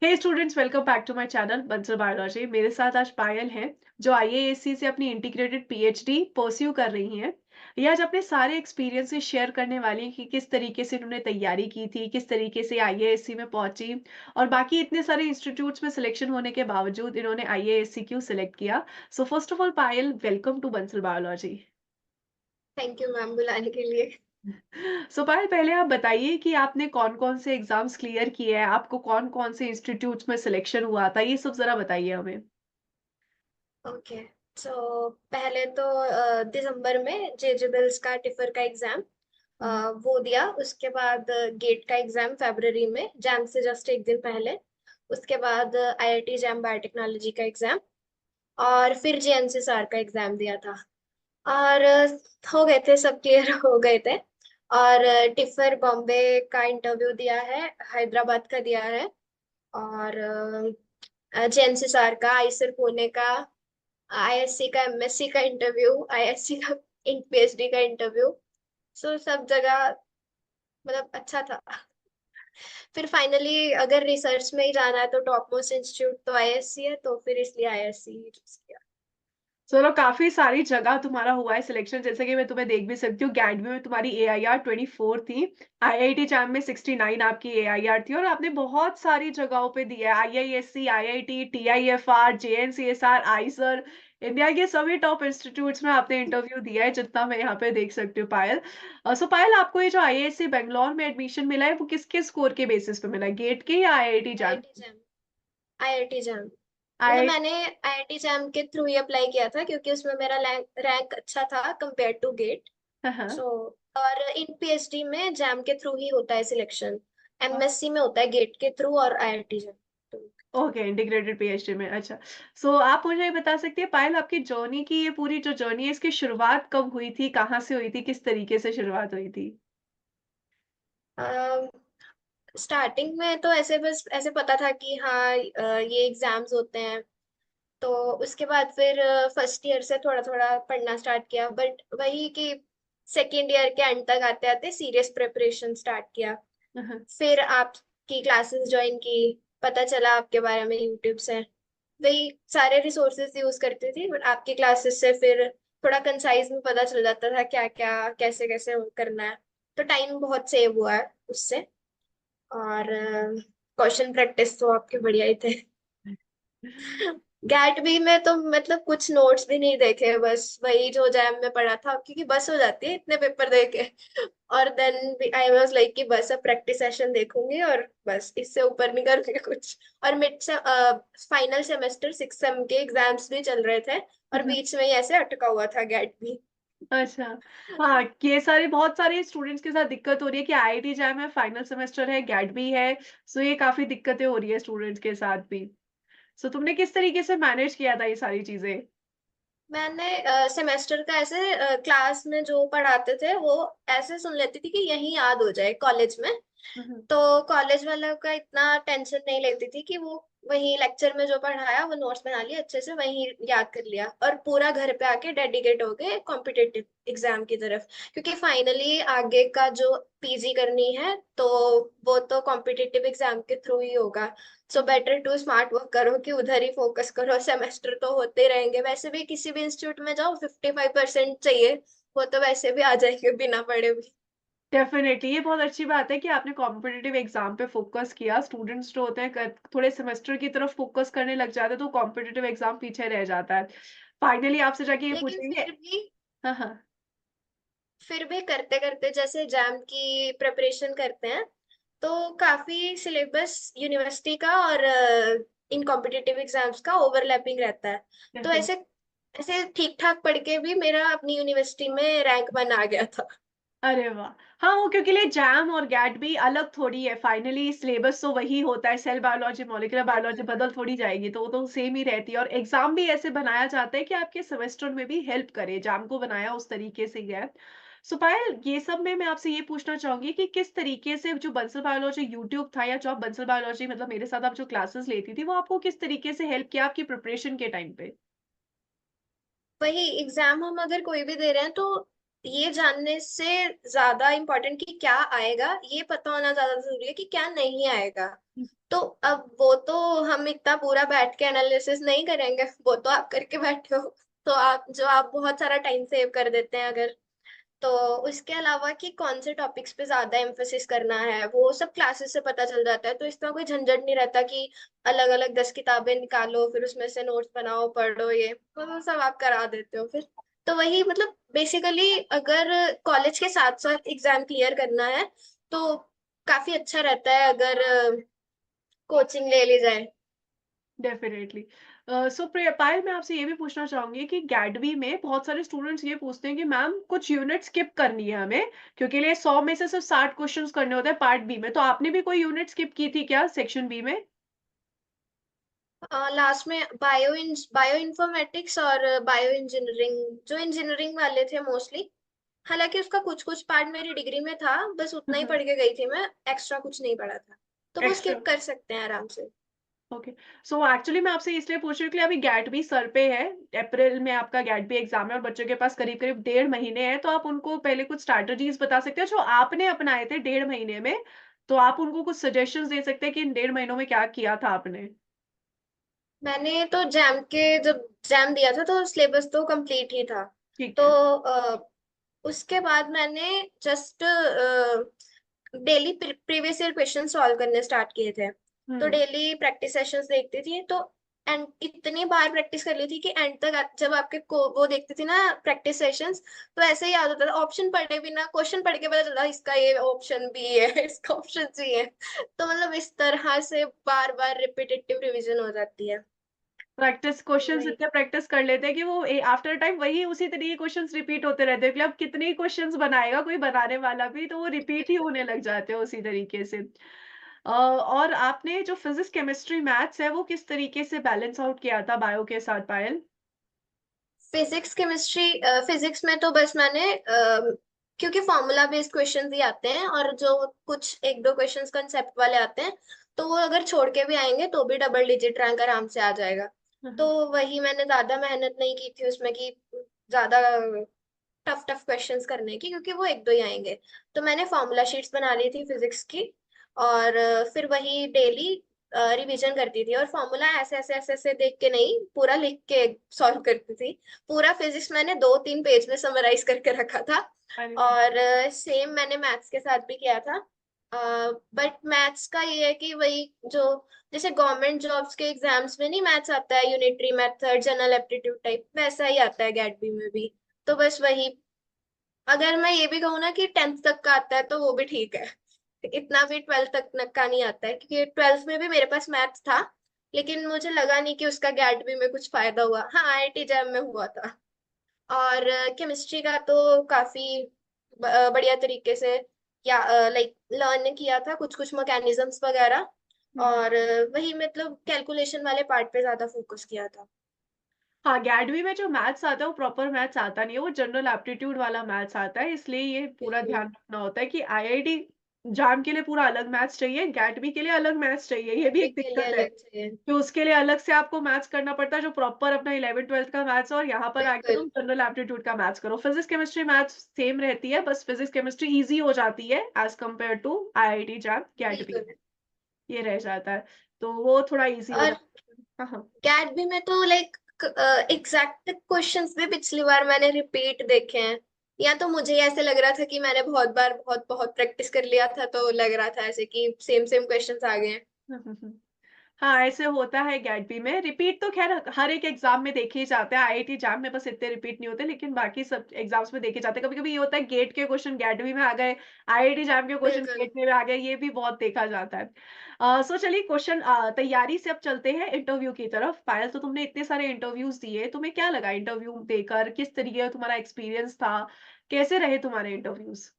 Hey students, welcome back to my channel Bansal biology. मेरे साथ आज पायल हैं जो आईएएससी से अपनी इंटीग्रेटेड पीएचडी परस्यू कर रही हैं। ये आज अपने सारे एक्सपीरियंसेस शेयर करने वाली हैं कि किस तरीके से इन्होंने तैयारी की थी, किस तरीके से आईएएससी में पहुंची और बाकी इतने सारे इंस्टीट्यूट्स में सिलेक्शन होने के बावजूद इन्होंने आईएएससी क्यों सिलेक्ट किया। So first of all Payal, welcome to Bansal biology. Thank you ma'am बुलाने के लिए। सो पायल, पहले आप बताइए कि आपने कौन-कौन से एग्जाम्स क्लियर किए हैं, आपको कौन-कौन से इंस्टीट्यूट्स में सिलेक्शन हुआ था, ये सब ज़रा बताइए हमें। ओके। सो पहले तो दिसंबर में जेजेबल्स का टिफर का एग्जाम हुँ। वो दिया। उसके बाद गेट का एग्जाम फरवरी में, जैम से जस्ट एक दिन पहले। उसके बाद आईआईटी जैम बायोटेक्नोलॉजी का एग्जाम, और फिर जेएनसीआर का एग्जाम दिया था। और हो गए थे, सब क्लियर हो गए थे। और टिफर बॉम्बे का इंटरव्यू दिया है, हैदराबाद का दिया है। और जेएनसीआर का, आईसर पुणे का, आईएससी का, एमएससी का इंटरव्यू, आईएससी का पीएचडी का इंटरव्यू। सो सब जगह मतलब अच्छा था। फिर फाइनली अगर रिसर्च में ही जाना है तो टॉप मोस्ट इंस्टीट्यूट तो आईएससी है, तो फिर इसलिए आईएससी ही चूज किया। चलो, काफ़ी सारी जगह तुम्हारा हुआ है सिलेक्शन, जैसे कि मैं तुम्हें देख भी सकती हूँ। गैडवी में तुम्हारी एआईआर 24 थी, आईआईटी जैम में 69 आपकी एआईआर थी और आपने बहुत सारी जगहों पे दिया है, IISc, IIT, TIFR, JNCSR, IISER, India के सभी टॉप इंस्टीट्यूट्स में आपने इंटरव्यू दिया है, जितना मैं यहाँ पे देख सकती हूँ पायल। सो पायल, आपको ये जो आईआईएससी बैंगलोर में एडमिशन मिला है, वो किसके स्कोर के बेसिस पे मिला है, गेट के या IIT jam? IIT jam. IIT jam. मतलब आई मैंने आईआईटी जैम के थ्रू ही अप्लाई किया था, क्योंकि उसमें मेरा रैंक अच्छा था कंपेयर टू गेट। हाँ, हाँ। सो और इन पीएचडी में जैम के थ्रू ही होता है सिलेक्शन। एमएससी में होता है गेट के थ्रू और आईआईटी जैम। तो ओके, इंटीग्रेटेड पीएचडी में, अच्छा। सो आप मुझे ये बता सकती हैं पायल, आपकी जर्नी की ये पूरी जो जर्नी है, इसकी शुरुआत कब हुई थी, कहाँ से हुई थी, किस तरीके से शुरुआत हुई थी? स्टार्टिंग में तो ऐसे बस ऐसे पता था कि हाँ ये एग्जाम्स होते हैं। तो उसके बाद फिर फर्स्ट ईयर से थोड़ा थोड़ा पढ़ना स्टार्ट किया, बट वही कि सेकेंड ईयर के एंड तक आते आते सीरियस प्रिपरेशन स्टार्ट किया। फिर आपकी क्लासेस ज्वाइन की, पता चला आपके बारे में यूट्यूब से। वही सारे रिसोर्सेज यूज करती थी, बट आपकी क्लासेस से फिर थोड़ा कंसाइज में पता चल जाता था क्या क्या कैसे कैसे करना है। तो टाइम बहुत सेव हुआ है उससे। और क्वेश्चन प्रैक्टिस तो आपके बढ़िया ही थे। गैट बी में तो मतलब कुछ नोट्स भी नहीं देखे, बस वही जो जैम में पढ़ा था, क्योंकि बस हो जाती है इतने पेपर देके। और देन आई वाज लाइक कि बस अब प्रैक्टिस सेशन देखूंगी और बस इससे ऊपर नहीं करूंगी कुछ। और मिड से फाइनल सेमेस्टर 6 सेम के एग्जाम्स भी चल रहे थे, और बीच में ही ऐसे अटका हुआ था गैट भी। अच्छा। हाँ, ये सारे बहुत सारे स्टूडेंट्स के साथ दिक्कत हो रही है कि आईआईटी जैम है, फाइनल सेमेस्टर है, गैट भी है। सो ये काफ़ी दिक्कतें हो रही है स्टूडेंट्स के साथ भी। सो तुमने किस तरीके से मैनेज किया था ये सारी चीज़ें? मैंने सेमेस्टर का ऐसे क्लास में जो पढ़ाते थे वो ऐसे सुन लेती थी कि यही याद हो जाए कॉलेज में। हुँ, हुँ। तो कॉलेज वालों का इतना टेंशन नहीं लेती थी कि वो वही लेक्चर में जो पढ़ाया वो नोट्स बना लिए अच्छे से, वही याद कर लिया, और पूरा घर पे आके डेडिकेट हो गए कॉम्पिटिटिव एग्जाम की तरफ। क्योंकि फाइनली आगे का जो पीजी करनी है तो वो तो कॉम्पिटिटिव एग्जाम के थ्रू ही होगा। So better to smart work करो कि उधर ही फोकस करो। सेमेस्टर तो होते ही रहेंगे, वैसे भी किसी भी इंस्टीट्यूट में जाओ 55% चाहिए, वो तो वैसे भी आ जाएंगे बिना पढ़े भी। डेफ़िनेटली, ये बहुत अच्छी बात है कि आपने कॉम्पिटिटिव एग्ज़ाम पे फ़ोकस किया। स्टूडेंट्स जो होते हैं थोड़े सेमेस्टर की तरफ फ़ोकस करने लग जाते हैं, तो कॉम्पिटिटिव एग्ज़ाम पीछे रह जाता है। फाइनली आपसे जाके ये लेकिन पूछेंगे। फिर भी हाँ, हाँ। करते करते जैसे एग्जाम की प्रिपरेशन करते हैं, तो काफी सिलेबस यूनिवर्सिटी का और इन कॉम्पिटिटिव एग्जाम्स का ओवरलैपिंग रहता है। तो डेफ़िन ऐसे ऐसे ठीक ठाक पढ़ के भी मेरा अपनी यूनिवर्सिटी में रैंक 1 आ गया था। अरे वाह! हाँ, वो क्योंकि लिए जैम और गैट भी अलग थोड़ी है, फाइनली सिलेबस तो वही होता है, सेल बायोलॉजी, मॉलिक्यूलर बायोलॉजी बदल थोड़ी जाएगी, तो वो तो सेम ही रहती है और एग्ज़ाम भी ऐसे बनाया जाता है कि आपके सेमेस्टर में भी हेल्प करे, जैम को बनाया उस तरीके से ही है। सो पायल, ये सब में मैं आपसे ये पूछना चाहूँगी कि किस तरीके से जो बंसल बायोलॉजी यूट्यूब था या जो आप बंसल बायोलॉजी मतलब मेरे साथ आप जो क्लासेस लेती थी, वो आपको किस तरीके से हेल्प किया आपकी प्रिपरेशन के टाइम पे? वही एग्जाम हम अगर कोई भी दे रहे हैं तो ये जानने से ज्यादा इम्पोर्टेंट कि क्या आएगा, ये पता होना ज्यादा जरूरी है कि क्या नहीं आएगा। तो अब वो तो हम इतना पूरा बैठ के एनालिसिस नहीं करेंगे, वो तो आप करके बैठे हो। तो आप बहुत सारा टाइम सेव कर देते हैं अगर। तो उसके अलावा कि कौन से टॉपिक्स पे ज्यादा एम्फोसिस करना है वो सब क्लासेस से पता चल जाता है, तो इसका कोई झंझट नहीं रहता कि अलग अलग 10 किताबें निकालो फिर उसमें से नोट्स बनाओ पढ़ो, ये तो वो सब आप करा देते हो फिर। तो वही मतलब बेसिकली अगर कॉलेज के साथ साथ एग्जाम क्लियर करना है तो काफी अच्छा रहता है अगर कोचिंग ले ली जाए। डेफिनेटली। सो पायल, मैं आपसे ये भी पूछना चाहूंगी कि गैडवी में बहुत सारे स्टूडेंट्स ये पूछते हैं कि मैम कुछ यूनिट स्किप करनी है हमें, क्योंकि लिए 100 में से सिर्फ 60 क्वेश्चंस करने होते हैं पार्ट बी में। तो आपने भी कोई यूनिट स्किप की थी क्या सेक्शन बी में? लास्ट में बायो इन्फॉर्मेटिक्स और बायो इंजीनियरिंग, जो इंजीनियरिंग वाले थे मोस्टली। हालांकि उसका कुछ कुछ पार्ट मेरी डिग्री में था, बस उतना ही पढ़ के गई थी मैं, एक्स्ट्रा कुछ नहीं पढ़ा था। तो वो एक्स्ट्रा। स्किप कर सकते हैं आराम से। ओके। सो एक्चुअली मैं आपसे इसलिए पूछ रही हूँ कि अभी गैट भी सर पे है। अप्रैल में आपका गैट भी एग्जाम है और बच्चों के पास करीब करीब 1.5 महीने हैं, तो आप उनको पहले कुछ स्ट्रैटेजीज बता सकते हैं जो आपने अपनाए थे 1.5 महीने में। तो आप उनको कुछ सजेशंस दे सकते हैं कि इन 1.5 महीनों में क्या किया था आपने। मैंने तो जैम के जब जैम दिया था तो सिलेबस तो कंप्लीट ही था। ठीक तो है। उसके बाद मैंने just daily previous year question solve करने स्टार्ट किए थे। तो हम्म। डेली प्रैक्टिस सेशंस देखती थी, तो एंड इतनी बार प्रैक्टिस कर ली थी कि एंड तक जब आपके को वो देखती थी ना प्रैक्टिस सेशंस, तो ऐसे ही याद होता था, ऑप्शन पढ़े बिना क्वेश्चन पढ़ के पता चलता इसका ये ऑप्शन भी है इसका ऑप्शन भी है। तो मतलब इस तरह से बार बार रिपीटेटिव रिवीजन हो जाती है। प्रैक्टिस तो क्वेश्चंस वही। इतने प्रैक्टिस कर लेते हैं कि वो आफ्टर टाइम वही उसी तरीके क्वेश्चंस रिपीट होते रहते हैं कि अब कितने क्वेश्चंस बनाएगा कोई बनाने वाला भी, तो वो रिपीट ही होने लग जाते हैं उसी तरीके से। और आपने जो फिजिक्स केमिस्ट्री मैथ्स है वो किस तरीके से बैलेंस आउट किया था बायो के साथ, पायल? फिजिक्स केमिस्ट्री, फिजिक्स में तो बस मैंने क्योंकि फॉर्मूला बेस्ड क्वेश्चंस ही आते हैं और जो कुछ एक दो क्वेश्चंस कंसेप्ट वाले आते हैं, तो वो अगर छोड़ के भी आएंगे तो भी डबल डिजिट रैंक आराम से आ जाएगा। तो वही मैंने ज्यादा मेहनत नहीं की थी उसमें कि ज्यादा टफ टफ क्वेश्चंस करने की, क्योंकि वो एक दो ही आएंगे। तो मैंने फॉर्मूला शीट्स बना ली थी फिजिक्स की, और फिर वही डेली रिवीजन करती थी, और फॉर्मूला ऐसे ऐसे ऐसे ऐसे देख के नहीं, पूरा लिख के सॉल्व करती थी। पूरा फिजिक्स मैंने 2-3 पेज में समराइज करके रखा था। अरे और सेम मैंने मैथ्स के साथ भी किया था। बट मैथ्स का ये है कि वही जो जैसे गवर्नमेंट जॉब्स के एग्जाम्स में नहीं मैथ्स आता है, unitary method general aptitude type, वैसा ही आता है गैटबी में भी। तो बस वही, अगर मैं ये भी कहूँ ना कि 10th तक का आता है तो वो भी ठीक है। इतना भी 12th तक का नहीं आता है, क्योंकि 12th में भी मेरे पास मैथ्स था, लेकिन मुझे लगा नहीं कि उसका गैट में कुछ फायदा हुआ। हाँ, आईआईटी जैम में हुआ था। और केमिस्ट्री का तो काफी बढ़िया तरीके से या लाइक लर्न किया था, कुछ कुछ मैकेनिज्म्स वगैरह। वाह। और वही मतलब कैलकुलेशन वाले पार्ट पे ज्यादा फोकस किया था। हाँ, गैडवी में जो मैथ्स आता है वो प्रॉपर मैथ्स आता नहीं है, वो जनरल एप्टीट्यूड वाला मैथ्स आता है, इसलिए ये पूरा बिल्कुल। ध्यान रखना होता है कि आईआईटी जाम के लिए पूरा अलग मैथ्स चाहिए, गैडवी के लिए अलग मैथ्स चाहिए। ये भी गैटबी एक के लिए दिक्कत है अलग चाहिए। कि उसके लिए अलग से आपको मैथ्स करना पड़ता है जो प्रॉपर अपना 11th 12th का मैथ्स है, और यहाँ पर आके बिल्कुल। तुम जनरल एप्टीट्यूड का मैथ्स करो। फिजिक्स केमिस्ट्री मैथ्स सेम रहती है, बस फिजिक्स केमिस्ट्री इजी हो जाती है as compare to IIT JAM गैडवी बिल्कुल। में, ये रह जाता है। तो वो थोड़ा इजी हो और जाता है। हाँ हाँ। गैट में तो लाइक एग्जैक्ट क्वेश्चंस भी पिछली बार मैंने रिपीट देखे हैं, या तो मुझे ऐसे लग रहा था कि मैंने बहुत बार बहुत बहुत प्रैक्टिस कर लिया था, तो लग रहा था ऐसे कि सेम सेम क्वेश्चंस आ गए हैं। हम्म। हाँ, ऐसे होता है गैटबी में। रिपीट तो खैर हर एक एग्जाम में देखे ही जाते हैं, आईआईटी एग्जाम में बस इतने रिपीट नहीं होते, लेकिन बाकी सब एग्जाम्स में देखे जाते हैं। कभी कभी ये होता है गेट के क्वेश्चन गैटबी में आ गए, आईआईटी एग्जाम के क्वेश्चन बिल्कुल। गेट में आ गए, ये भी बहुत देखा जाता है। सो चलिए क्वेश्चन तैयारी से अब चलते हैं इंटरव्यू की तरफ। पायल, तो तुमने इतने सारे इंटरव्यूज दिए, तुम्हें क्या लगा इंटरव्यू देकर, किस तरीके का तुम्हारा एक्सपीरियंस था, कैसे रहे तुम्हारे इंटरव्यूज?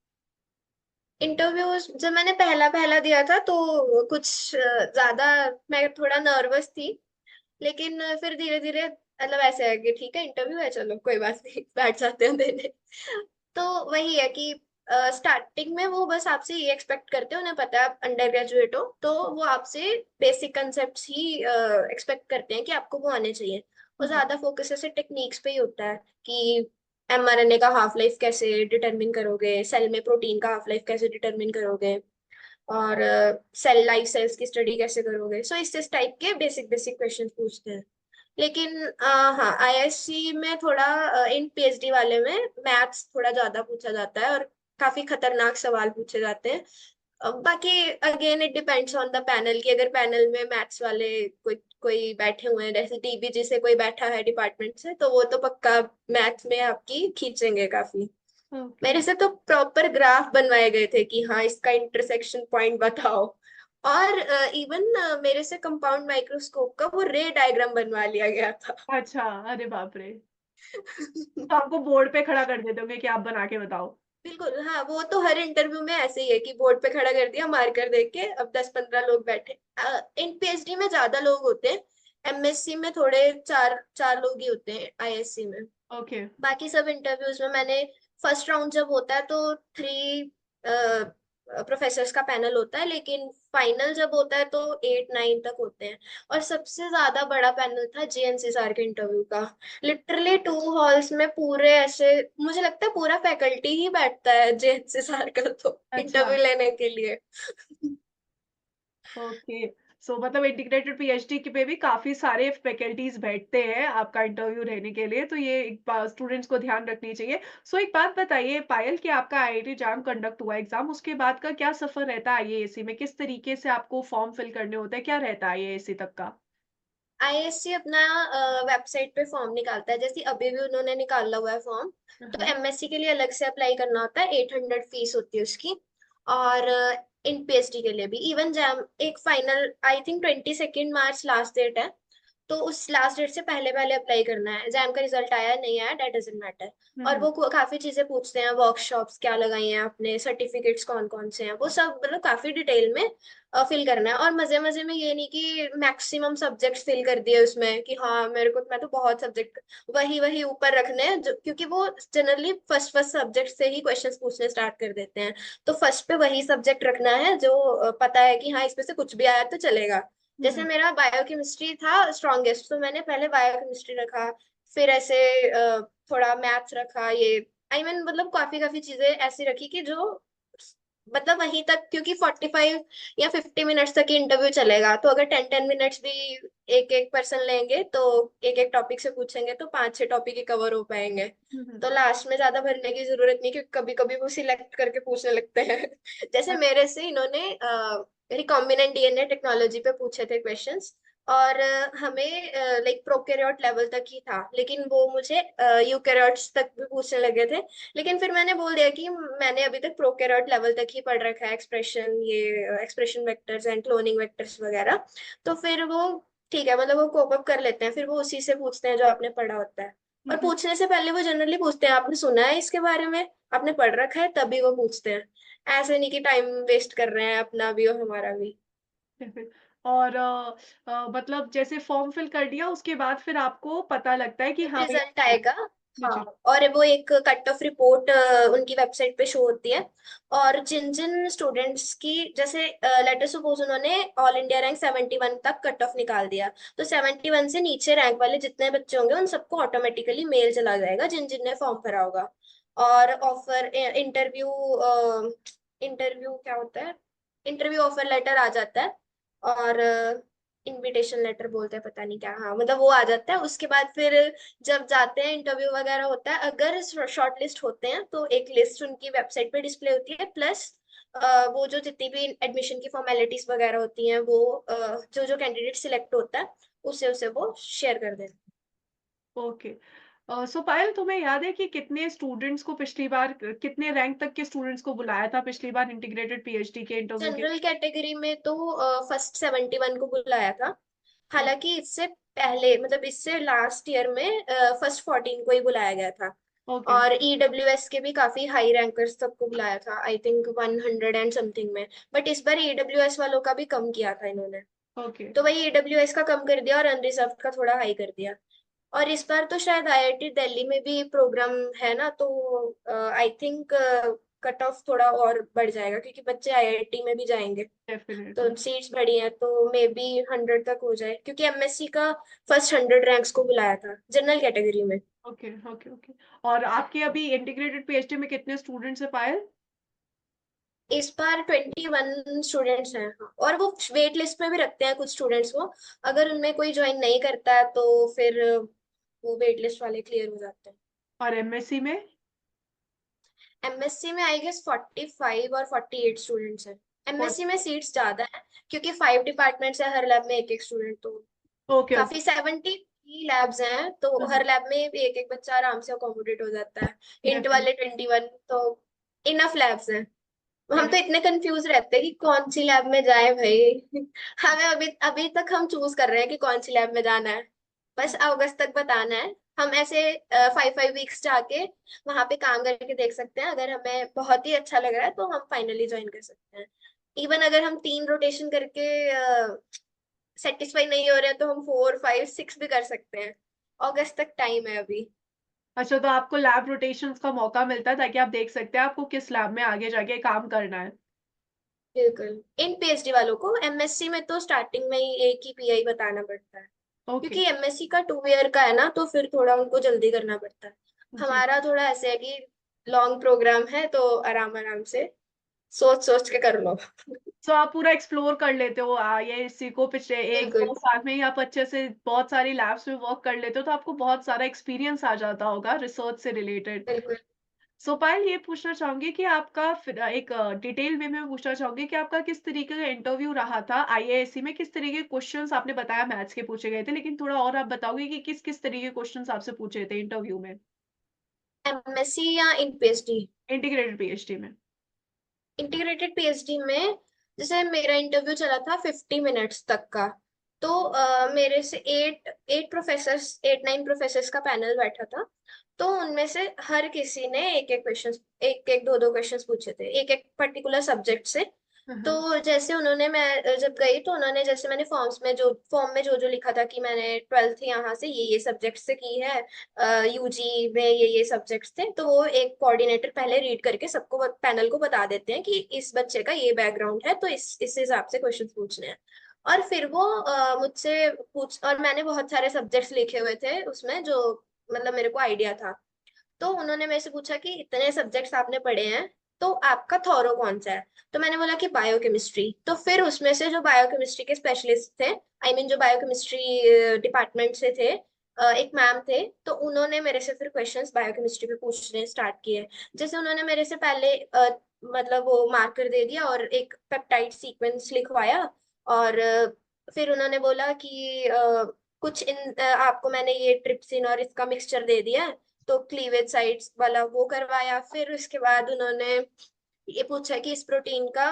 इंटरव्यूज जब मैंने पहला पहला दिया था तो कुछ ज्यादा मैं थोड़ा नर्वस थी, लेकिन फिर धीरे धीरे मतलब ऐसे है कि ठीक है इंटरव्यू है, चलो कोई बात नहीं बैठ जाते हैं देने। तो वही है कि स्टार्टिंग में वो बस आपसे ये एक्सपेक्ट करते हैं, उन्हें पता है आप अंडर ग्रेजुएट हो, तो वो आपसे बेसिक कंसेप्ट ही एक्सपेक्ट करते हैं कि आपको वो आने चाहिए। और ज्यादा फोकस ऐसे टेक्निक्स पे ही होता है कि mRNA का हाफ लाइफ कैसे डिटरमिन करोगे, सेल में प्रोटीन का हाफ लाइफ कैसे डिटरमिन करोगे, और सेल लाइफ सेल्स की स्टडी कैसे करोगे। सो इस टाइप के बेसिक बेसिक क्वेश्चन पूछते हैं। लेकिन हाँ, आईआईएससी में थोड़ा इन पीएचडी वाले में मैथ्स थोड़ा ज्यादा पूछा जाता है, और काफी खतरनाक सवाल पूछे जाते हैं। बाकी again it depends on the panel, कि अगर पैनल में मैथ्स वाले कोई कोई बैठे हुए हैं, जैसे टीबीजी से कोई बैठा है डिपार्टमेंट से, तो वो तो पक्का मैथ्स में आपकी खींचेंगे काफी। ओके। मेरे से तो प्रॉपर ग्राफ बनवाए गए थे कि हाँ इसका इंटरसेक्शन पॉइंट बताओ। और इवन मेरे से कंपाउंड माइक्रोस्कोप का वो रे डायग्राम बनवा लिया गया था। अच्छा, अरे बाप रे! तो आपको बोर्ड पे खड़ा कर देते होंगे कि आप बना के बताओ। बिल्कुल, हाँ, वो तो हर इंटरव्यू में ऐसे ही है कि बोर्ड पे खड़ा कर दिया, मार्कर देख के, अब 10-15 लोग बैठे। इन पीएचडी में ज्यादा लोग होते हैं, एमएससी में थोड़े चार चार लोग ही होते हैं, आईएससी में। ओके। बाकी सब इंटरव्यूज में मैंने, फर्स्ट राउंड जब होता है तो 3 प्रोफेसर्स का पैनल होता है, लेकिन फाइनल जब होता है तो 8-9 तक होते हैं। और सबसे ज्यादा बड़ा पैनल था जेएनसी सर के इंटरव्यू का। लिटरली 2 हॉल्स में पूरे ऐसे, मुझे लगता है पूरा फैकल्टी ही बैठता है जेएनसी सर का तो अच्छा। इंटरव्यू लेने के लिए। ओके। सो मतलब इंटीग्रेटेड पीएचडी के पे भी काफ़ी सारे फैकल्टीज़ बैठते हैं आपका इंटरव्यू लेने के लिए, तो ये एक स्टूडेंट्स को ध्यान रखनी चाहिए। सो एक बात बताइए पायल कि आपका आईआईटी जैम कंडक्ट हुआ एग्ज़ाम, उसके बाद का क्या सफ़र रहता है आईएएसी में? किस तरीके से आपको फॉर्म फिल करने होते हैं? क्या रहता है आईएएसी तक का? आईएससी अपना वेबसाइट पे फॉर्म निकालता है, जैसे अभी भी उन्होंने निकाला हुआ है फॉर्म। तो हाँ। एमएससी के लिए अलग से अप्लाई करना होता है, 800 फीस होती है उसकी। और इन पीएचडी के लिए भी इवन जैम एक final, I think 22 March last date है। तो उस लास्ट डेट से पहले पहले अप्लाई करना है। एग्जाम का रिजल्ट आया नहीं आया दैट डजंट मैटर। हुँ, और हुँ। वो काफी चीजें पूछते हैं, वर्कशॉप्स क्या लगाई हैं आपने, सर्टिफिकेट्स कौन कौन से हैं, वो सब मतलब काफी डिटेल में फिल करना है। और मजे मजे में ये नहीं कि मैक्सिमम सब्जेक्ट्स फिल कर दिए उसमें, कि हाँ मेरे को, मैं तो बहुत सब्जेक्ट वही वही ऊपर रखने हैं जो, क्योंकि वो जनरली फर्स्ट फर्स्ट सब्जेक्ट से ही क्वेश्चंस पूछने स्टार्ट कर देते हैं। तो फर्स्ट पे वही सब्जेक्ट रखना है जो पता है कि हाँ इसमें से कुछ भी आया तो चलेगा। हुँ, जैसे हुँ। मेरा बायोकेमिस्ट्री था स्ट्रॉन्गेस्ट, तो मैंने पहले बायोकेमिस्ट्री रखा। फिर ऐसे थोड़ा मैथ्स रखा, ये आई मीन मतलब काफी काफी चीजें ऐसी रखी कि जो मतलब वहीं तक, क्योंकि 45 या 50 मिनट्स तक ही इंटरव्यू चलेगा, तो अगर 10-10 मिनट्स भी एक एक पर्सन लेंगे तो एक एक टॉपिक से पूछेंगे तो 5-6 टॉपिक ही कवर हो पाएंगे। हुँ, हुँ। तो लास्ट में ज्यादा भरने की जरूरत नहीं, क्योंकि कभी कभी वो सिलेक्ट करके पूछने लगते हैं। जैसे मेरे से इन्होंने रिकॉम्बिनेंट डीएनए टेक्नोलॉजी पे पूछे थे क्वेश्चंस। और हमें लाइक प्रोकैरियोट लेवल तक ही था, लेकिन वो मुझे यूकैरियोट्स तक भी पूछने लगे थे। लेकिन फिर मैंने बोल दिया कि मैंने अभी तक प्रोकैरियोट लेवल तक ही पढ़ रखा है, एक्सप्रेशन, ये expression vectors and cloning vectors वगैरह। तो फिर वो ठीक है, मतलब वो कोप अप कर लेते हैं, फिर वो उसी से पूछते हैं जो आपने पढ़ा होता है। हुँ, और हुँ। पूछने से पहले वो जनरली पूछते हैं आपने सुना है इसके बारे में, आपने पढ़ रखा है, तभी वो पूछते हैं। ऐसे नहीं कि टाइम वेस्ट कर रहे हैं अपना भी और हमारा भी। और मतलब जैसे फॉर्म फिल कर दिया उसके बाद फिर आपको पता लगता है कि जब हाँ भई रिजल्ट आएगा, जी, हाँ, जी। और वो एक कट ऑफ रिपोर्ट उनकी वेबसाइट पे शो होती है। और जिन जिन स्टूडेंट्स की, जैसे लेटर सपोज उन्होंने ऑल इंडिया रैंक 71 तक कट ऑफ निकाल दिया, तो 71 से नीचे रैंक वाले जितने बच्चे होंगे उन सबको ऑटोमेटिकली मेल चला जाएगा, जिन जिनने फॉर्म भरा होगा। और ऑफर इंटरव्यू इंटरव्यू क्या होता है, इंटरव्यू ऑफर लेटर आ जाता है। और इनविटेशन लेटर बोलते हैं, पता नहीं क्या, हाँ मतलब वो आ जाता है। उसके बाद फिर जब जाते हैं इंटरव्यू वगैरह होता है, अगर शॉर्ट लिस्ट होते हैं तो एक लिस्ट उनकी वेबसाइट पे डिस्प्ले होती है, प्लस वो जो जितनी भी एडमिशन की फॉर्मेलिटीज वगैरह होती हैं वो जो जो कैंडिडेट सिलेक्ट होता है उसे उसे वो शेयर कर देते हैं। ओके। सो पायल तुम्हें याद है कि कितने स्टूडेंट्स को पिछली बार कितने रैंक तक के स्टूडेंट्स को बुलाया था पिछली बार इंटीग्रेटेड पीएचडी के इंटरव्यू के? जनरल कैटेगरी में तो फर्स्ट 71 को बुलाया था। ओ हालांकि इससे पहले, मतलब इससे लास्ट ईयर में फर्स्ट 14 को ही बुलाया गया था। ओके, और ईडब्ल्यूएस के भी काफी हाई रैंकर्स सबको बुलाया था, आई थिंक 100 एंड समथिंग में। बट इस बार ईडब्ल्यूएस वालों का भी कम किया था इन्होंने। ओके। तो वही ईडब्ल्यूएस का कम कर दिया और अनरिजर्व का थोड़ा हाई कर दिया। और इस बार तो शायद आईआईटी दिल्ली में भी प्रोग्राम है ना, तो आई थिंक कट ऑफ थोड़ा और बढ़ जाएगा, क्योंकि बच्चे आईआईटी में भी जाएंगे। तो डेफिनेटली। सीट्स बढ़ी हैं, तो मे बी 100 तक हो जाए, क्योंकि एमएससी का फर्स्ट 100 रैंक्स को बुलाया था जनरल कैटेगरी में। Okay, okay, okay. और आपके अभी इंटीग्रेटेड पीएचडी में कितने स्टूडेंट्स हैं पायल? इस बार 21 स्टूडेंट्स हैं, हाँ। और वो वेट लिस्ट में भी रखते हैं कुछ स्टूडेंट्स को, अगर उनमें कोई ज्वाइन नहीं करता है तो फिर वो वेट लिस्ट वाले क्लियर हो जाते हैं। और एमएससी में? एमएससी में आई गेस 45 और 48 स्टूडेंट्स हैं। और एमएससी में सीट्स ज्यादा है, क्योंकि 5 डिपार्टमेंट्स है, हर लैब में एक एक स्टूडेंट, तो ओके, काफी ओके। 73 लैब्स हैं, तो हर लैब में एक एक बच्चा आराम से अकोमोडेट हो जाता है। Int definitely. वाले 21, तो इनफ लैब्स हैं। हम तो इतने कंफ्यूज रहते हैं कि कौन सी लैब में जाए भाई। हमें अभी अभी तक हम चूज कर रहे हैं कि कौन सी लैब में जाना है। बस अगस्त तक बताना है। हम ऐसे 5 5 वीक्स जाके वहां पे काम करके देख सकते हैं, अगर हमें बहुत ही अच्छा लग रहा है तो हम फाइनली ज्वाइन कर सकते हैं। इवन अगर हम 3 रोटेशन करके सेटिस्फाई नहीं हो रहे हैं तो हम 4 5 6 भी कर सकते हैं। अगस्त तक टाइम है अभी। अच्छा, तो आपको लैब रोटेशंस का मौका मिलता है ताकि आप देख सकते हैं आपको किस लैब में आगे जाके काम करना है? बिल्कुल। इन पीएचडी वालों को एमएससी में तो स्टार्टिंग में ही एक ही पीआई बताना पड़ता है, ओके। क्योंकि एमएससी का 2 ईयर का है ना, तो फिर थोड़ा उनको जल्दी करना पड़ता है। जी। हमारा थोड़ा ऐसे है कि लॉन्ग प्रोग्राम है, तो आराम आराम से सोच सोच के कर लो। सो आप पूरा एक्सप्लोर कर लेते हो ये इसी को पिछले एक बिल्कुल। दो साल में ही आप अच्छे से बहुत सारी लैब्स में वर्क कर लेते हो, तो आपको बहुत सारा एक्सपीरियंस आ जाता होगा रिसर्च से रिलेटेड। बिल्कुल। सो पायल, ये पूछना चाहूंगी कि आपका फिर एक डिटेल वे में पूछना चाहूंगी कि आपका किस तरीके का इंटरव्यू रहा था आईएएससी में, किस तरीके के क्वेश्चंस आपने बताया मैथ्स के पूछे गए थे, लेकिन थोड़ा और आप बताओगे कि किस किस तरीके के क्वेश्चंस आपसे पूछे थे इंटरव्यू में? एमएससी या इन पीएचडी? इंटीग्रेटेड पीएचडी में। इंटीग्रेटेड पीएचडी में जैसे मेरा इंटरव्यू चला था 50 मिनट्स तक का। तो मेरे से 8 9 प्रोफेसर्स का पैनल बैठा था। तो उनमें से हर किसी ने एक एक क्वेश्चन, एक एक दो दो क्वेश्चंस पूछे थे एक एक पर्टिकुलर सब्जेक्ट से। हाँ। तो जैसे उन्होंने, मैं जब गई तो उन्होंने, जैसे मैंने फॉर्म में जो जो लिखा था कि मैंने 12th यहाँ से ये सब्जेक्ट से की है, यूजी में ये सब्जेक्ट्स थे, तो वो एक कोऑर्डिनेटर पहले रीड करके सबको, पैनल को बता देते हैं कि इस बच्चे का ये बैकग्राउंड है, तो इस हिसाब से क्वेश्चन पूछने हैं। और फिर वो मुझसे पूछ, और मैंने बहुत सारे सब्जेक्ट्स लिखे हुए थे उसमें, जो मतलब मेरे को आइडिया था। तो उन्होंने मेरे से पूछा कि इतने सब्जेक्ट्स आपने पढ़े हैं, तो आपका थॉरो कौन सा है? तो मैंने बोला कि बायोकेमिस्ट्री। तो फिर उसमें से जो बायोकेमिस्ट्री के स्पेशलिस्ट थे, आई मीन जो बायोकेमिस्ट्री डिपार्टमेंट से थे, एक मैम थे, तो उन्होंने मेरे से फिर क्वेश्चंस बायोकेमिस्ट्री पे पूछने स्टार्ट किए। जैसे उन्होंने मेरे से पहले मतलब वो मार्कर दे दिया और एक पेप्टाइड सीक्वेंस लिखवाया। और फिर उन्होंने बोला कि कुछ आपको मैंने ये ट्रिप्सिन और इसका मिक्सचर दे दिया है, तो क्लीवेज साइट्स वाला वो करवाया। फिर उसके बाद उन्होंने ये पूछा कि इस प्रोटीन का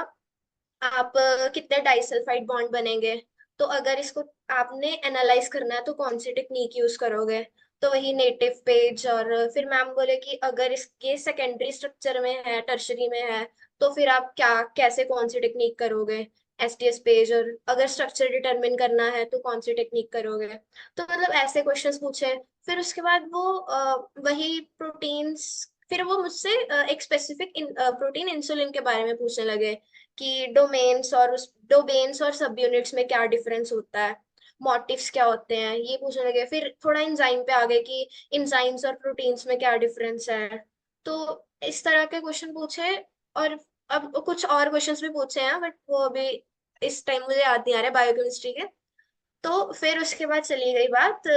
आप कितने डाइसल्फाइड बॉन्ड बनेंगे, तो अगर इसको आपने एनालाइज करना है तो कौन सी टेक्निक यूज करोगे? तो वही नेटिव पेज। और फिर मैम बोले कि अगर इसके सेकेंडरी स्ट्रक्चर में है, टर्शरी में है, तो फिर आप क्या कैसे कौन सी टेक्निक करोगे, एसटीएस पेज। और अगर स्ट्रक्चर डिटरमिन करना है तो कौन सी टेक्निक करोगे? तो मतलब ऐसे क्वेश्चंस पूछे। फिर उसके बाद वो वही प्रोटीन्स, फिर वो मुझसे एक स्पेसिफिक प्रोटीन इंसुलिन के बारे में पूछने लगे कि डोमेन्स और सब यूनिट्स में क्या डिफरेंस होता है, मोटिफ्स क्या होते हैं, ये पूछने लगे। फिर थोड़ा इंजाइम पे आ गए कि इंजाइम्स और प्रोटीन्स में क्या डिफरेंस है। तो इस तरह के क्वेश्चन पूछे। और अब कुछ और क्वेश्चंस भी पूछे हैं, बट वो अभी इस टाइम मुझे याद नहीं आ रहा बायोकेमिस्ट्री के। तो फिर उसके बाद चली गई बात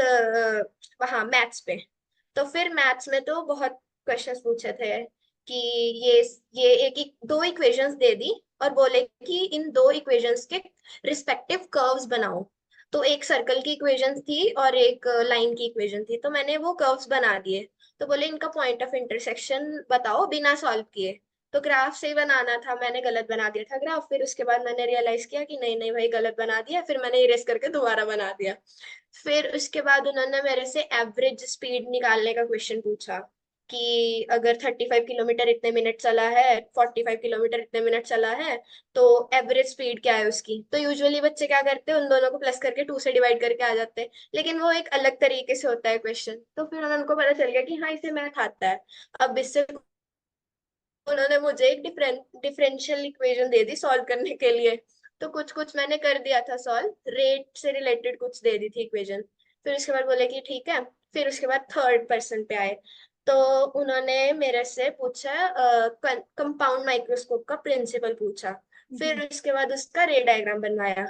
वहाँ मैथ्स पे। तो फिर मैथ्स में तो बहुत क्वेश्चंस पूछे थे कि ये ये एक दो इक्वेशंस दे दी, और बोले कि इन दो इक्वेशंस के रिस्पेक्टिव कर्व्स बनाओ। तो एक सर्कल की इक्वेशन थी और एक लाइन की इक्वेशन थी, तो मैंने वो कर्व्स बना दिए। तो बोले इनका पॉइंट ऑफ इंटरसेक्शन बताओ बिना सॉल्व किए। तो ग्राफ से ही बनाना था, मैंने गलत बना दिया था ग्राफ। फिर उसके बाद मैंने रियलाइज किया कि नहीं नहीं भाई, गलत बना दिया। फिर मैंने इरेज करके दोबारा बना दिया। फिर उसके बाद उन्होंने मेरे से एवरेज स्पीड निकालने का क्वेश्चन पूछा कि अगर 35 किलोमीटर इतने मिनट चला है, 45 किलोमीटर इतने मिनट चला है, तो एवरेज स्पीड क्या है उसकी? तो यूजुअली बच्चे क्या करते हैं, उन दोनों को प्लस करके 2 से डिवाइड करके आ जाते हैं, लेकिन वो एक अलग तरीके से होता है क्वेश्चन। तो फिर उनको पता चल गया कि हाँ, इसे मैथ आता है। अब इससे उन्होंने मुझे एक डिफरेंशियल इक्वेशन दे दी सॉल्व करने के लिए। तो कुछ कुछ मैंने कर दिया था सॉल्व, रेट से रिलेटेड कुछ दे दी थी इक्वेशन। फिर उसके बाद बोले कि ठीक है। फिर उसके बाद थर्ड पर्सन पे आए। तो उन्होंने मेरे से पूछा कंपाउंड माइक्रोस्कोप का प्रिंसिपल पूछा। हम्म। फिर उसके बाद उसका रे डायग्राम बनवाया।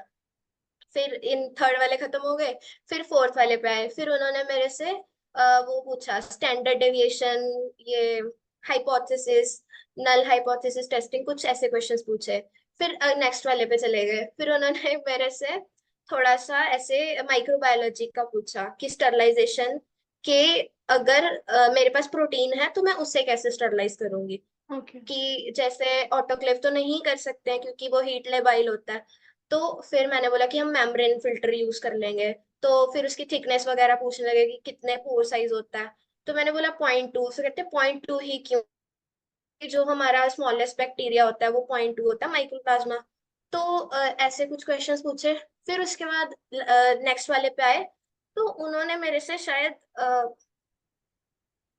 फिर इन थर्ड वाले खत्म हो गए। फिर फोर्थ वाले पे आए। फिर उन्होंने मेरे से वो पूछा स्टैंडर्ड डेविएशन, ये हाइपोथेसिस, नल हाइपोथेसिस टेस्टिंग, कुछ ऐसे क्वेश्चंस पूछे। फिर नेक्स्ट वाले पे चले गए। फिर उन्होंने मेरे से थोड़ा सा ऐसे माइक्रोबायोलॉजी का पूछा कि स्टरलाइजेशन के, अगर मेरे पास प्रोटीन है तो मैं उसे कैसे स्टरलाइज करूंगी। ओके। कि जैसे ऑटोक्लेव तो नहीं कर सकते हैं क्योंकि वो हीट लेबाइल होता है। तो फिर मैंने बोला कि हम मेम्ब्रेन फिल्टर यूज कर लेंगे। तो फिर उसकी थिकनेस वगैरह पूछने लगे कि कितने पोर साइज होता है। तो मैंने बोला 0.2। फिर कहते 0.2 ही क्यों, कि जो हमारा स्मॉलेस्ट बैक्टीरिया होता है वो 0.2 होता है माइक्रोप्लाज्मा। तो ऐसे कुछ क्वेश्चंस पूछे। फिर उसके बाद नेक्स्ट वाले पे आए। तो उन्होंने मेरे से शायद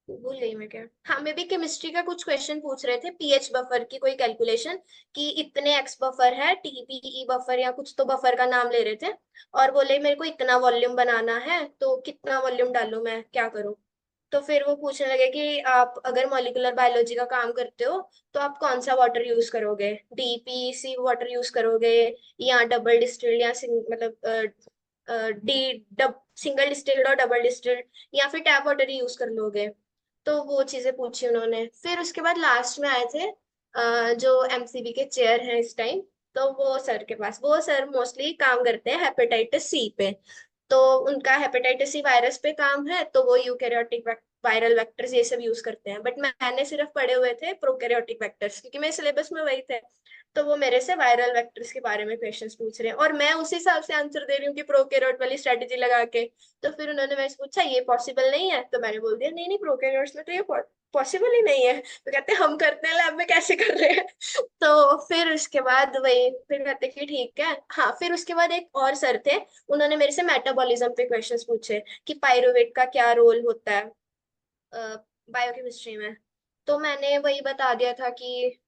भूल गई मैं क्या, हाँ मे बी केमिस्ट्री का कुछ क्वेश्चन पूछ रहे थे, पीएच बफर की कोई कैलकुलेशन, कि इतने एक्स बफर है, टीपीई बफर या कुछ तो बफर का नाम ले रहे थे। और बोले मेरे को इतना वॉल्यूम बनाना है तो कितना वॉल्यूम डालूं, मैं क्या करूं। तो फिर वो पूछने लगे कि आप अगर मॉलिक्यूलर बायोलॉजी का काम करते हो तो आप कौन सा वाटर यूज करोगे, डीपीसी वाटर यूज करोगे या डबल डिस्टिल्ड या मतलब डी डब सिंगल डिस्टिल्ड और डबल डिस्टिल्ड, या फिर टैप वाटर यूज कर लोगे। तो वो चीजें पूछी उन्होंने। फिर उसके बाद लास्ट में आए थे जो एमसीबी के चेयर हैं इस टाइम। तो वो सर के पास, वो सर मोस्टली काम करते हैं हेपेटाइटिस सी पे। तो उनका हेपेटाइटिस सी वायरस पे काम है, तो वो यूकैरियोटिक वायरल वेक्टर्स ये सब यूज करते हैं। बट मैंने सिर्फ पढ़े हुए थे प्रोकैरियोटिक वेक्टर्स क्योंकि मेरे सिलेबस में वही थे। तो वो मेरे से वायरल वेक्टर्स के बारे में क्वेश्चंस पूछ रहे हैं और मैं उसी हिसाब से आंसर दे रही हूँ कि प्रोकैरियोट वाली स्ट्रेटेजी लगा के। तो फिर उन्होंने मेरे से पूछा ये पॉसिबल नहीं है, तो मैंने बोल दिया नहीं नहीं, प्रोकैरियोट्स में तो ये पॉसिबल ही नहीं है। तो कहते हम करते हैं लैब में, कैसे कर रहे हैं। तो फिर उसके बाद वही, फिर कहते कि ठीक है। हाँ फिर उसके बाद एक और सर थे, उन्होंने मेरे से मेटाबॉलिज्म पे क्वेश्चंस पूछे कि पायरुवेट का क्या रोल होता है बायोकेमिस्ट्री में। तो मैंने वही बता दिया था कि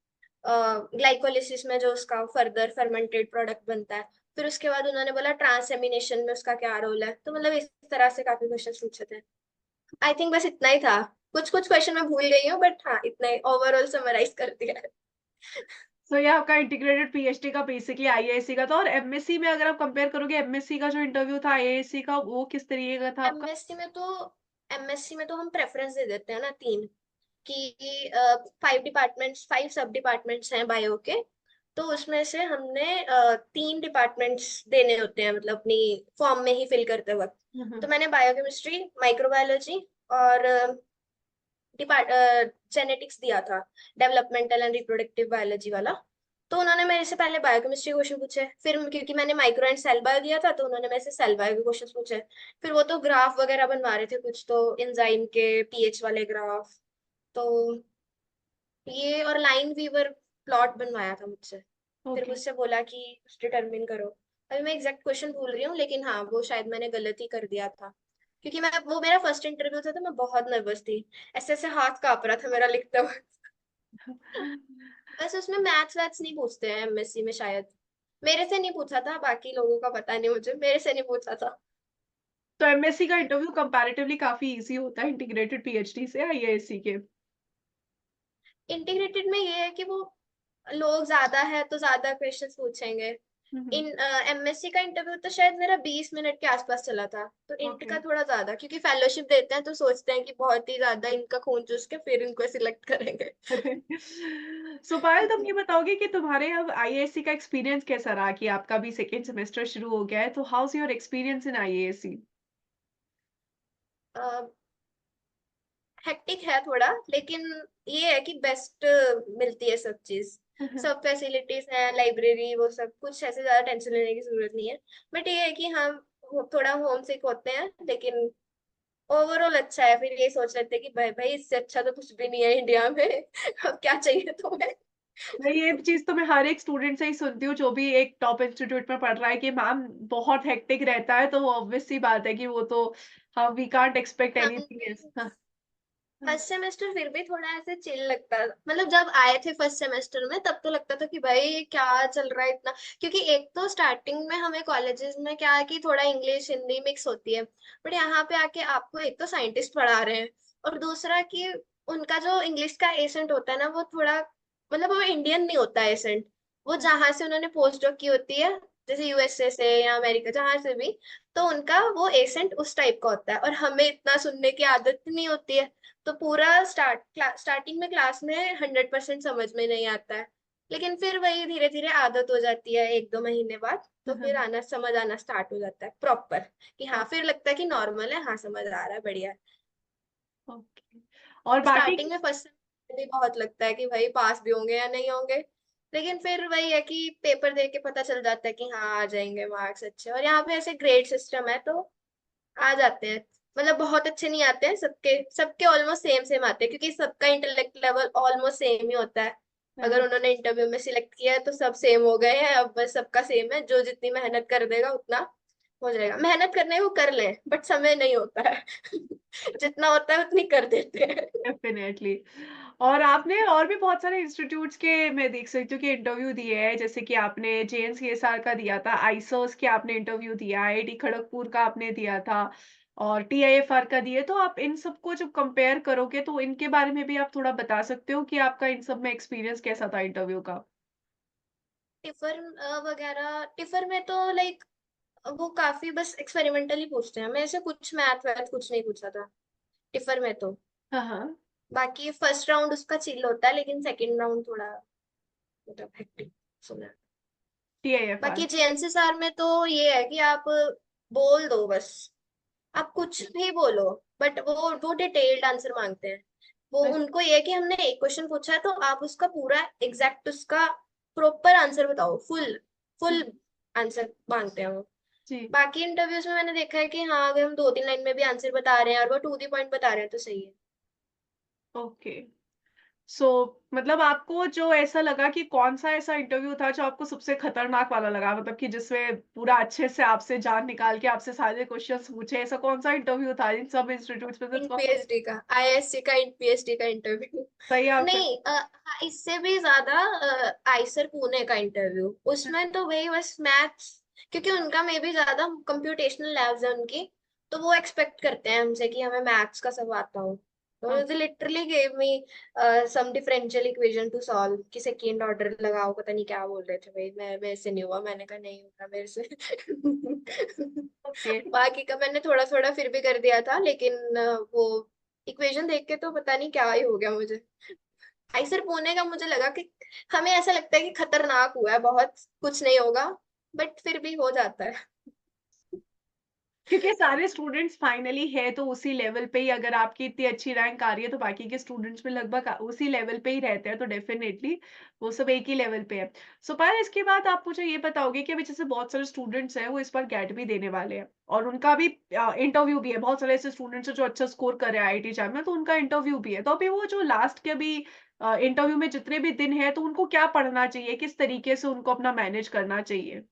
ग्लाइकोलिसिस में जो उसका फर्दर फर्मेंटेड प्रोडक्ट बनता है। फिर उसके बाद उन्होंने बोला ट्रांसएमिनेशन में उसका क्या रोल है। तो मतलब इस तरह से काफी क्वेश्चन पूछे थे। आई थिंक बस इतना ही था। कुछ कुछ क्वेश्चन मैं भूल गई हूँ बट हाँ इतना ही ओवरऑल समराइज कर दिया है। सो ये आपका इंटीग्रेटेड पीएचडी का बेसिकली आईआईएससी का था, और एमएससी में अगर आप कंपेयर करोगे एमएससी का जो इंटरव्यू था आईआईएससी का, वो किस तरीके का था आपका? एमएससी में तो एमएससी में तो हम प्रेफरेंस दे देते हैं ना तीन, कि 5 डिपार्टमेंट्स, 5 सब डिपार्टमेंट्स हैं बायो के। तो उसमें से हमने 3 डिपार्टमेंट्स देने होते हैं, मतलब अपनी फॉर्म में ही फिल करते वक्त। तो मैंने बायोकेमिस्ट्री, माइक्रोबायोलॉजी और जेनेटिक्स दिया था, डेवलपमेंटल एंड रिप्रोडक्टिव बायोलॉजी वाला। तो उन्होंने मेरे से पहले बायोकेमिस्ट्री क्वेश्चन पूछे, फिर क्योंकि मैंने माइक्रो एंड सेल बायो दिया था तो उन्होंने मेरे से सेल बायो के क्वेश्चन पूछे। फिर वो तो ग्राफ वगैरह बनवा रहे थे कुछ तो, एंजाइम के पीएच वाले ग्राफ। तो ये और लाइन वीवर प्लॉट बनवाया था मुझसे। फिर ओके। मुझसे बोला कि कुछ डिटरमिन करो। अभी मैं एग्जैक्ट क्वेश्चन भूल रही हूँ लेकिन हाँ वो शायद मैंने गलत ही कर दिया था। क्योंकि मैं, वो मेरा फर्स्ट इंटरव्यू था तो मैं बहुत नर्वस थी। ऐसे ऐसे हाथ कांप रहा था मेरा लिखते हुए। बस उसमें मैथ्स वैथ्स नहीं पूछते हैं एमएससी में शायद। मेरे से नहीं पूछा था, बाकी लोगों का पता नहीं मुझे, मेरे से नहीं पूछा था। तो एमएससी का इंटरव्यू कंपैरेटिवली काफी इजी होता है इंटीग्रेटेड पीएचडी से आईआईएससी के। इंटीग्रेटेड में ये है कि वो लोग ज्यादा है तो ज्यादा क्वेश्चंस पूछेंगे। इन एमएससी का इंटरव्यू तो शायद मेरा 20 मिनट के आसपास चला था। तो इंट ओके। का थोड़ा ज्यादा, क्योंकि फेलोशिप देते हैं तो सोचते हैं कि बहुत ही ज्यादा इनका खून चूस के फिर इनको सिलेक्ट करेंगे। सो पायल, तुम ये बताओगे कि तुम्हारे अब आईएएससी का एक्सपीरियंस कैसा रहा, कि आपका भी सेकेंड सेमेस्टर शुरू हो गया है, तो how's your experience in IISc? Hectic है थोड़ा, लेकिन ये है कि बेस्ट मिलती है सब चीज। सब फैसिलिटीज हैं, लाइब्रेरी, वो सब कुछ, ऐसे ज्यादा टेंशन लेने की जरूरत नहीं है। बट ये है कि हम थोड़ा होम सिक होते हैं, लेकिन ओवरऑल अच्छा है। फिर ये सोच लेते हैं कि भाई भाई इससे अच्छा तो कुछ भी नहीं है इंडिया में। अब क्या चाहिए तुम्हें। मैं ये चीज तो मैं हर एक स्टूडेंट से ही सुनती हूँ जो भी एक टॉप इंस्टीट्यूट में पढ़ रहा है, कि मैम बहुत हेक्टिक रहता है, तो वो ऑब्वियस सी बात है कि वो तो हाँ, वी कांट एक्सपेक्ट हमने एनीथिंग एल्स। फर्स्ट सेमेस्टर फिर भी थोड़ा ऐसे चिल लगता है, मतलब जब आए थे फर्स्ट सेमेस्टर में तब तो लगता था कि भाई ये क्या चल रहा है इतना, क्योंकि एक तो स्टार्टिंग में हमें कॉलेजेस में क्या है कि थोड़ा इंग्लिश हिंदी मिक्स होती है, बट यहाँ पे आके आपको एक तो साइंटिस्ट पढ़ा रहे हैं, और दूसरा कि उनका जो इंग्लिश का एसेंट होता है ना वो थोड़ा, मतलब वो इंडियन नहीं होता एसेंट, वो जहां से उन्होंने पोस्ट डॉक की होती है, जैसे यूएसए से या अमेरिका जहां से भी, तो उनका वो एसेंट उस टाइप का होता है, और हमें इतना सुनने की आदत नहीं होती है, तो पूरा स्टार्टिंग में क्लास में 100% समझ में नहीं आता है, लेकिन फिर वही धीरे धीरे आदत हो जाती है, 1-2 महीने बाद तो फिर आना समझ आना स्टार्ट हो जाता है प्रॉपर, कि हाँ फिर लगता है कि नॉर्मल है, हाँ समझ आ रहा है, बढ़िया है। ओके। और बाकी स्टार्टिंग में फर्स्ट सेमेस्टर भी बहुत लगता है कि भाई पास भी होंगे या नहीं होंगे, लेकिन फिर वही है कि पेपर दे के पता चल जाता है कि हाँ आ जाएंगे मार्क्स अच्छे, और यहाँ पे ऐसे ग्रेड सिस्टम है तो आ जाते हैं, मतलब बहुत अच्छे नहीं आते हैं, सबके सबके ऑलमोस्ट सेम सेम आते हैं, क्योंकि सबका इंटेलेक्ट लेवल ऑलमोस्ट सेम ही होता है, अगर उन्होंने इंटरव्यू में सिलेक्ट किया है तो सब सेम हो गए हैं, अब बस सबका सेम है, जो जितनी मेहनत कर देगा उतना हो जाएगा, मेहनत करने को कर ले बट समय नहीं होता है जितना होता है उतनी कर देते हैं। डेफिनेटली। और आपने और भी बहुत सारे इंस्टीट्यूट्स के मैं देख सकती हूँ कि इंटरव्यू दिए हैं, जैसे कि आपने जेएनसीएसआर का दिया था, आईसोस के आपने इंटरव्यू दिया, आईआईटी खड़गपुर का आपने दिया था और टीआईएफआर का दिए। तो आप इन सबको जब कंपेयर करोगे तो इनके बारे में भी आप थोड़ा बता सकते हो कि आपका इन सब में एक्सपीरियंस कैसा था इंटरव्यू का? टिफर वगैरह, टिफर में तो लाइक वो काफी बस एक्सपेरिमेंटल ही पूछते हैं, हमें ऐसे कुछ मैथ वैथ कुछ नहीं पूछा था टिफर में तो, हाँ, हाँ। बाकी फर्स्ट राउंड उसका चिल होता है, लेकिन सेकंड राउंड थोड़ा मतलब हेक्टिक सुना है। टीआईएफआर। बाकी जेएनसीआर में तो ये है कि आप बोल दो बस, आप कुछ भी बोलो, बट वो डिटेल्ड आंसर मांगते हैं, वो उनको ये है कि हमने एक क्वेश्चन पूछा है तो आप उसका पूरा एग्जैक्ट उसका प्रॉपर आंसर बताओ, फुल फुल आंसर मांगते हैं वो। जी। बाकी इंटरव्यूज में मैंने देखा है कि हाँ अगर हम 2-3 लाइन में भी आंसर बता रहे हैं और वो टू दी पॉइंट बता रहे हैं तो सही है। ओके। सो मतलब आपको जो ऐसा लगा कि कौन-सा ऐसा इंटरव्यू था जो आपको सबसे खतरनाक वाला लगा? मतलब कि जिसमें पूरा अच्छे से आपसे जान निकाल के आपसे सारे क्वेश्चंस पूछे, ऐसा कौन-सा इंटरव्यू था इन सब इंस्टीट्यूट्स में से इन कौन-सा पीएचडी का, आईएससी का इन पीएचडी का इंटरव्यू सही है आपका? नहीं, हाँ, इससे भी ज्यादा आईसर पुणे का इंटरव्यू, उसमें तो वही बस मैथ्स, क्योंकि उनका में भी ज्यादा कंप्यूटेशनल लैब्स है उनकी, तो वो एक्सपेक्ट करते हैं हमसे कि हमें मैथ्स का सब आता हो, हाँ, तो लिटरली गेव मी सम डिफरेंशियल इक्वेशन टू सॉल्व, कि सेकेंड ऑर्डर लगाओ, पता नहीं क्या बोल रहे थे भाई, मैं मेरे से नहीं हुआ, मैंने कहा नहीं होगा मेरे से ओके। बाकी का मैंने थोड़ा थोड़ा फिर भी कर दिया था, लेकिन वो इक्वेशन देख के तो पता नहीं क्या ही हो गया मुझे। आइसर पुणे का मुझे लगा कि हमें ऐसा लगता है कि खतरनाक हुआ है बहुत, कुछ नहीं होगा, बट फिर भी हो जाता है। क्योंकि सारे स्टूडेंट्स फाइनली है तो उसी लेवल पे ही अगर आपकी इतनी अच्छी रैंक आ रही है तो बाकी के स्टूडेंट्स में लगभग उसी लेवल पे ही रहते हैं तो डेफिनेटली वो सब एक ही लेवल पे है। सो पर इसके बाद आप मुझे ये बताओगे कि अभी जैसे बहुत सारे स्टूडेंट्स हैं वो इस बार गेट भी देने वाले हैं और उनका भी इंटरव्यू भी है, बहुत सारे ऐसे स्टूडेंट्स हैं जो अच्छा स्कोर कर रहे हैं आईआईटी जैम में तो उनका इंटरव्यू भी है। तो अभी वो जो लास्ट के अभी इंटरव्यू में जितने भी दिन है तो उनको क्या पढ़ना चाहिए, किस तरीके से उनको अपना मैनेज करना चाहिए?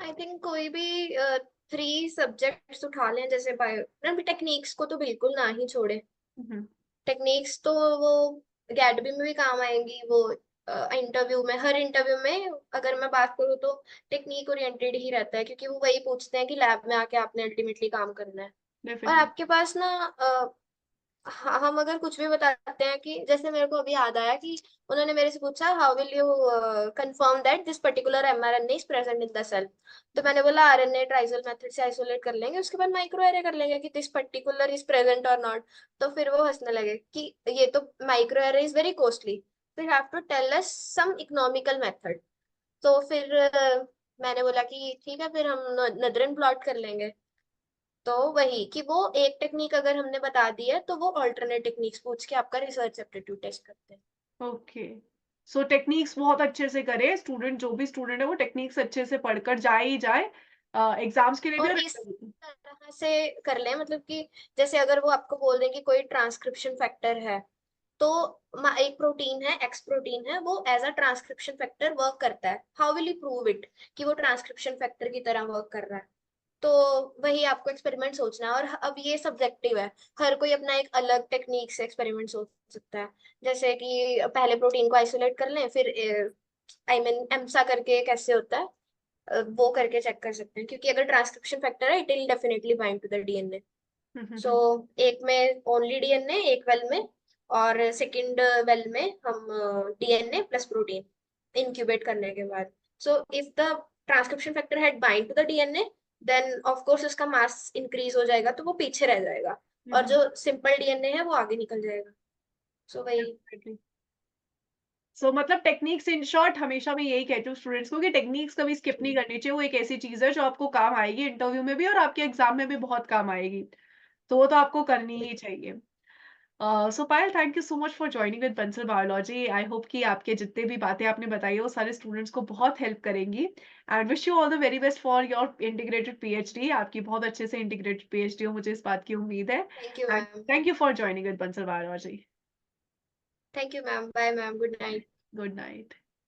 आई थिंक कोई भी 3 सब्जेक्ट्स उठा लें, जैसे बायो, टेक्निक्स को तो बिल्कुल ना ही छोड़े, हम्म। टेक्निक्स तो वो अकेडमी में भी काम आएंगी, वो इंटरव्यू में, हर इंटरव्यू में अगर मैं बात करूँ तो टेक्निक ओरिएंटेड ही रहता है, क्योंकि वो वही पूछते हैं कि लैब में आके आपने अल्टीमेटली काम करना है, और डेफिनेटली। आपके पास ना हम अगर कुछ भी बताते हैं, कि जैसे मेरे को अभी याद आया कि उन्होंने मेरे से पूछा how will you confirm that this particular mRNA is present in the cell, तो मैंने बोला आरएनए ट्राइजल मेथड से आइसोलेट कर लेंगे, उसके बाद माइक्रो एरे कर लेंगे कि दिस पर्टिकुलर इज प्रेजेंट और नॉट, तो फिर वो हंसने लगे कि ये तो microarray is very costly, तो you have to tell us some economical method, तो फिर मैंने बोला कि ठीक है फिर हम नदरन प्लॉट कर लेंगे, तो वही कि वो एक टेक्निक अगर हमने बता दी है तो वो अल्टरनेट टेक्निक्स पूछ के आपका रिसर्च एप्टीट्यूड टेस्ट करते हैं। ओके। सो टेक्निक्स बहुत अच्छे से करे स्टूडेंट, जो भी स्टूडेंट है वो टेक्निक्स अच्छे से पढ़कर जाए ही जाए एग्जाम्स के लिए भी और और इस तरह से कर लें, मतलब कि जैसे अगर वो आपको बोल दें कि कोई ट्रांसक्रिप्शन फैक्टर है, तो एक प्रोटीन है, एक्स प्रोटीन है, वो as a transcription factor work करता है, how will you prove it कि वो ट्रांसक्रिप्शन फैक्टर की तरह वर्क कर रहा है, तो वही आपको एक्सपेरिमेंट सोचना है। और अब ये सब्जेक्टिव है, हर कोई अपना एक अलग टेक्निक से एक्सपेरिमेंट सोच सकता है। जैसे कि पहले प्रोटीन को आइसोलेट कर लें, फिर आई मीन एम्सा करके कैसे होता है, वो करके चेक कर सकते हैं, क्योंकि अगर ट्रांसक्रिप्शन फैक्टर है it will definitely bind to the DNA. So एक में ओनली डीएनए एक वेल में, और सेकंड वेल में हम डीएनए प्लस प्रोटीन इंक्यूबेट करने के बाद। So if the transcription factor had bind to the DNA, then of course उसका मास इंक्रीज हो जाएगा, तो वो पीछे रह जाएगा, और जो सिंपल डीएनए है वो आगे निकल जाएगा। सो वही। सो मतलब टेक्निक्स, इन शॉर्ट हमेशा मैं यही कहती हूँ स्टूडेंट्स को कि टेक्निक्स कभी स्किप नहीं करनी चाहिए। वो एक ऐसी चीज है जो आपको काम आएगी इंटरव्यू में भी और आपके एग्जाम में भी बहुत काम आएगी। तो वो तो आपको करनी ही चाहिए। So Payal, thank you so much for joining with Bansal biology. I hope कि आपके जितने भी बातें आपने बताई है वो सारे स्टूडेंट्स को बहुत हेल्प करेंगी। And wish you all the very best for your integrated PhD. आपकी बहुत अच्छे से इंटीग्रेटेड पीएचडी हो, मुझे इस बात की उम्मीद है। Thank you and ma'am. Thank you for joining with Bansal biology. Thank you ma'am, bye ma'am, good night. Good night.